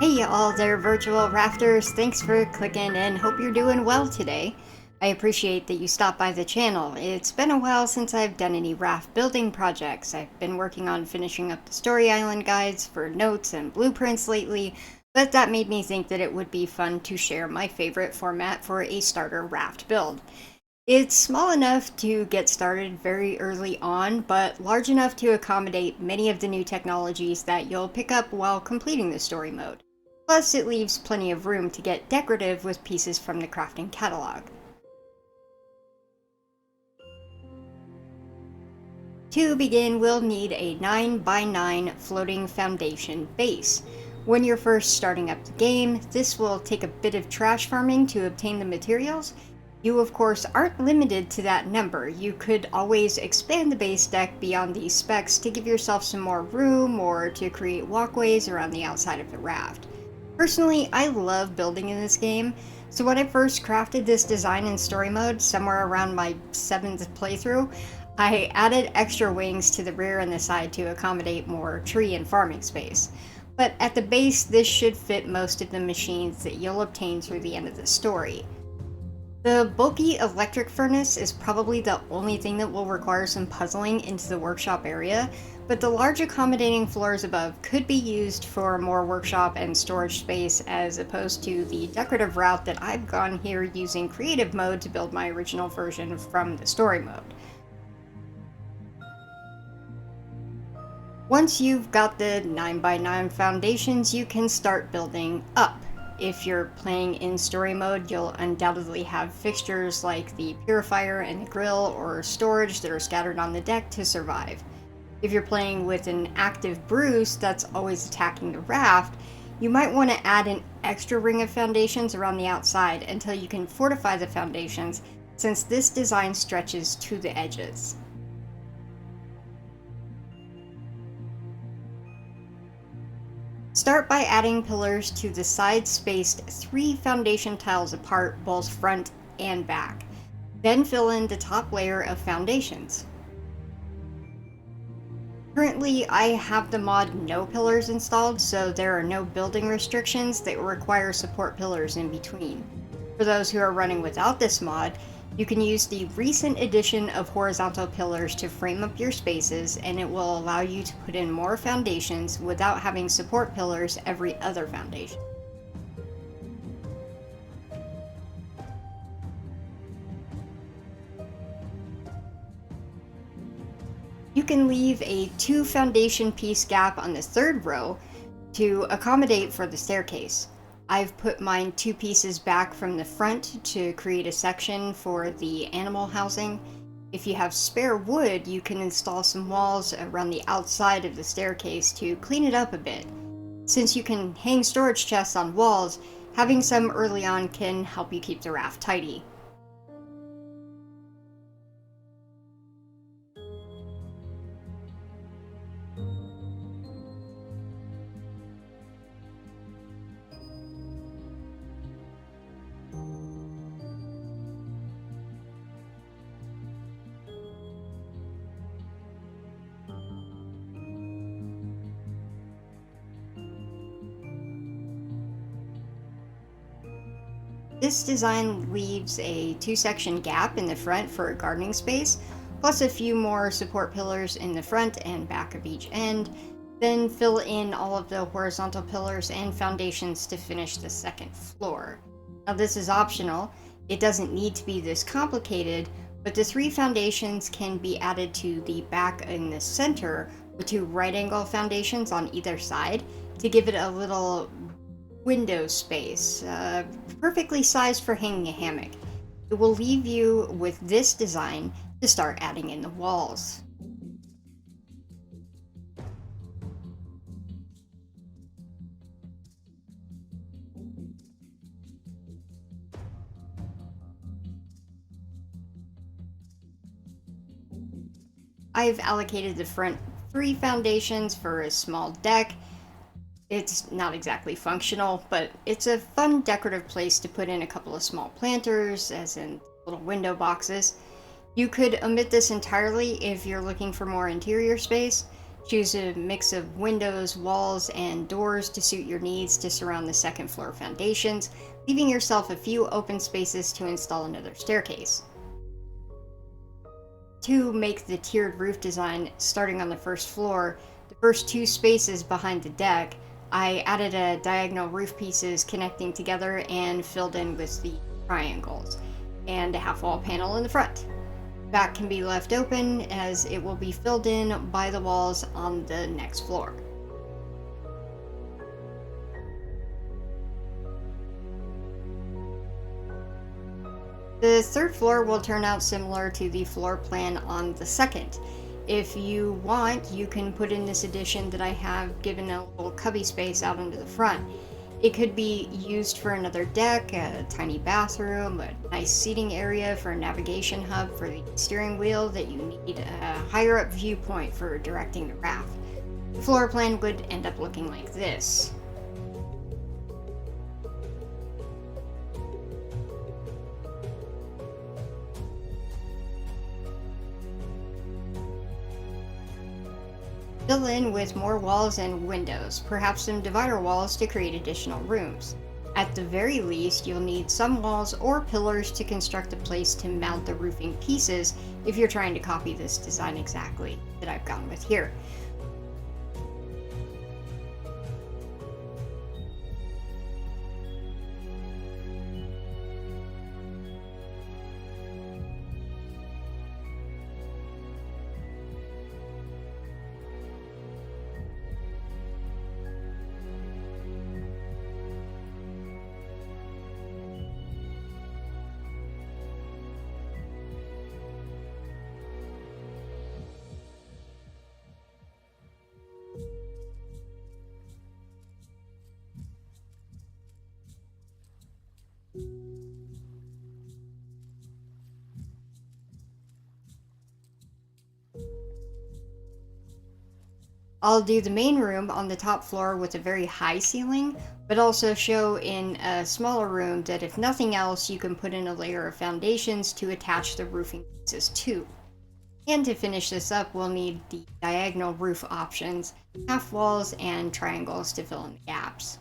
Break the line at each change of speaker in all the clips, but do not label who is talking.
Hey all there, virtual rafters. Thanks for clicking and hope you're doing well today. I appreciate that you stopped by the channel. It's been a while since I've done any raft building projects. I've been working on finishing up the story island guides for notes and blueprints lately, but that made me think that it would be fun to share my favorite format for a starter raft build. It's small enough to get started very early on, but large enough to accommodate many of the new technologies that you'll pick up while completing the story mode. Plus, it leaves plenty of room to get decorative with pieces from the crafting catalog. To begin, we'll need a 9x9 floating foundation base. When you're first starting up the game, this will take a bit of trash farming to obtain the materials. You, of course, aren't limited to that number. You could always expand the base deck beyond these specs to give yourself some more room or to create walkways around the outside of the raft. Personally, I love building in this game, so when I first crafted this design in story mode, somewhere around my 7th playthrough, I added extra wings to the rear and the side to accommodate more tree and farming space. But at the base, this should fit most of the machines that you'll obtain through the end of the story. The bulky electric furnace is probably the only thing that will require some puzzling into the workshop area, but the large accommodating floors above could be used for more workshop and storage space as opposed to the decorative route that I've gone here using creative mode to build my original version from the story mode. Once you've got the 9x9 foundations, you can start building up. If you're playing in story mode, you'll undoubtedly have fixtures like the purifier and the grill or storage that are scattered on the deck to survive. If you're playing with an active Bruce that's always attacking the raft, you might want to add an extra ring of foundations around the outside until you can fortify the foundations, since this design stretches to the edges. Start by adding pillars to the side spaced 3 foundation tiles apart both front and back. Then fill in the top layer of foundations. Currently, I have the mod no pillars installed, so there are no building restrictions that require support pillars in between. For those who are running without this mod, you can use the recent addition of horizontal pillars to frame up your spaces, and it will allow you to put in more foundations without having support pillars every other foundation. You can leave a 2 foundation piece gap on the third row to accommodate for the staircase. I've put mine 2 pieces back from the front to create a section for the animal housing. If you have spare wood, you can install some walls around the outside of the staircase to clean it up a bit. Since you can hang storage chests on walls, having some early on can help you keep the raft tidy. This design leaves a 2-section gap in the front for a gardening space, plus a few more support pillars in the front and back of each end. Then fill in all of the horizontal pillars and foundations to finish the second floor. Now this is optional, it doesn't need to be this complicated, but the 3 foundations can be added to the back in the center with 2 right angle foundations on either side to give it a little window space, perfectly sized for hanging a hammock. It will leave you with this design to start adding in the walls. I've allocated the front 3 foundations for a small deck. It's not exactly functional, but it's a fun decorative place to put in a couple of small planters, as in little window boxes. You could omit this entirely if you're looking for more interior space. Choose a mix of windows, walls, and doors to suit your needs to surround the second floor foundations, leaving yourself a few open spaces to install another staircase. To make the tiered roof design starting on the first floor, the first two spaces behind the deck, I added a diagonal roof pieces connecting together and filled in with the triangles, and a half wall panel in the front. Back can be left open as it will be filled in by the walls on the next floor. The third floor will turn out similar to the floor plan on the second. If you want, you can put in this addition that I have given a little cubby space out into the front. It could be used for another deck, a tiny bathroom, a nice seating area for a navigation hub for the steering wheel that you need a higher up viewpoint for directing the raft. The floor plan would end up looking like this. Fill in with more walls and windows, perhaps some divider walls to create additional rooms. At the very least, you'll need some walls or pillars to construct a place to mount the roofing pieces if you're trying to copy this design exactly that I've gone with here. I'll do the main room on the top floor with a very high ceiling, but also show in a smaller room that if nothing else, you can put in a layer of foundations to attach the roofing pieces to. And to finish this up, we'll need the diagonal roof options, half walls, and triangles to fill in the gaps.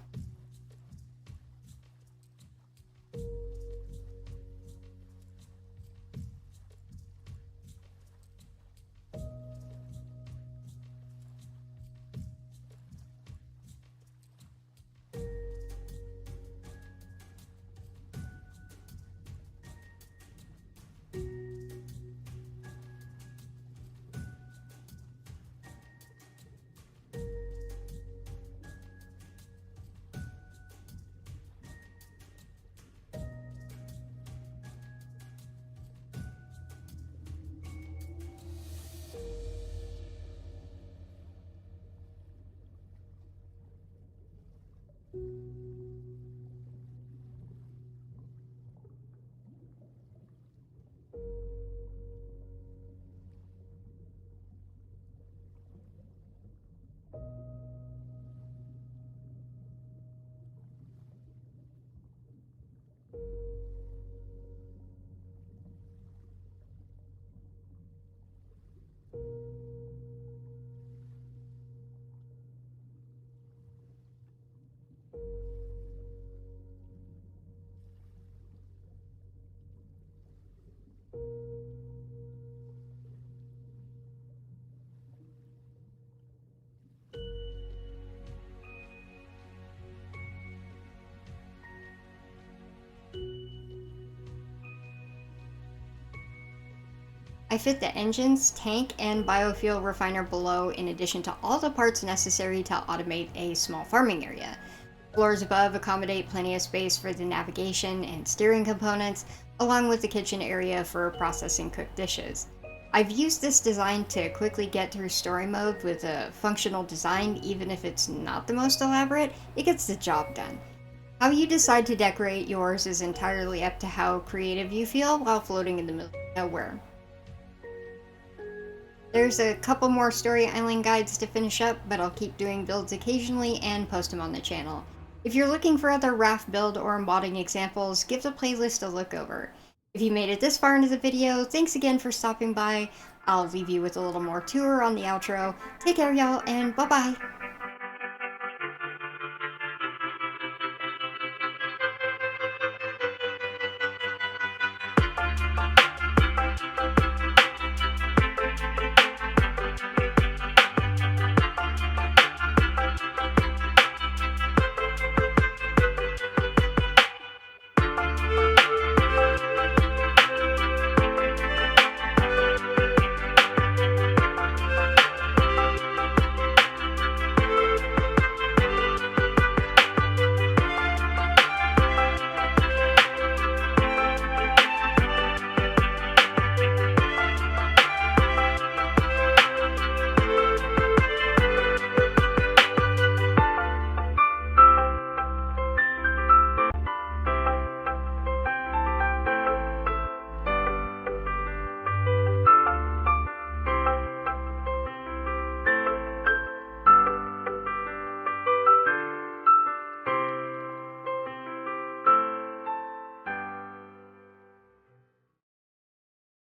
I fit the engines, tank, and biofuel refiner below in addition to all the parts necessary to automate a small farming area. Floors above accommodate plenty of space for the navigation and steering components, along with the kitchen area for processing cooked dishes. I've used this design to quickly get through story mode with a functional design, even if it's not the most elaborate, it gets the job done. How you decide to decorate yours is entirely up to how creative you feel while floating in the middle of nowhere. There's a couple more Story Island guides to finish up, but I'll keep doing builds occasionally and post them on the channel. If you're looking for other raft build or modding examples, give the playlist a look over. If you made it this far into the video, thanks again for stopping by. I'll leave you with a little more tour on the outro. Take care, y'all, and bye-bye!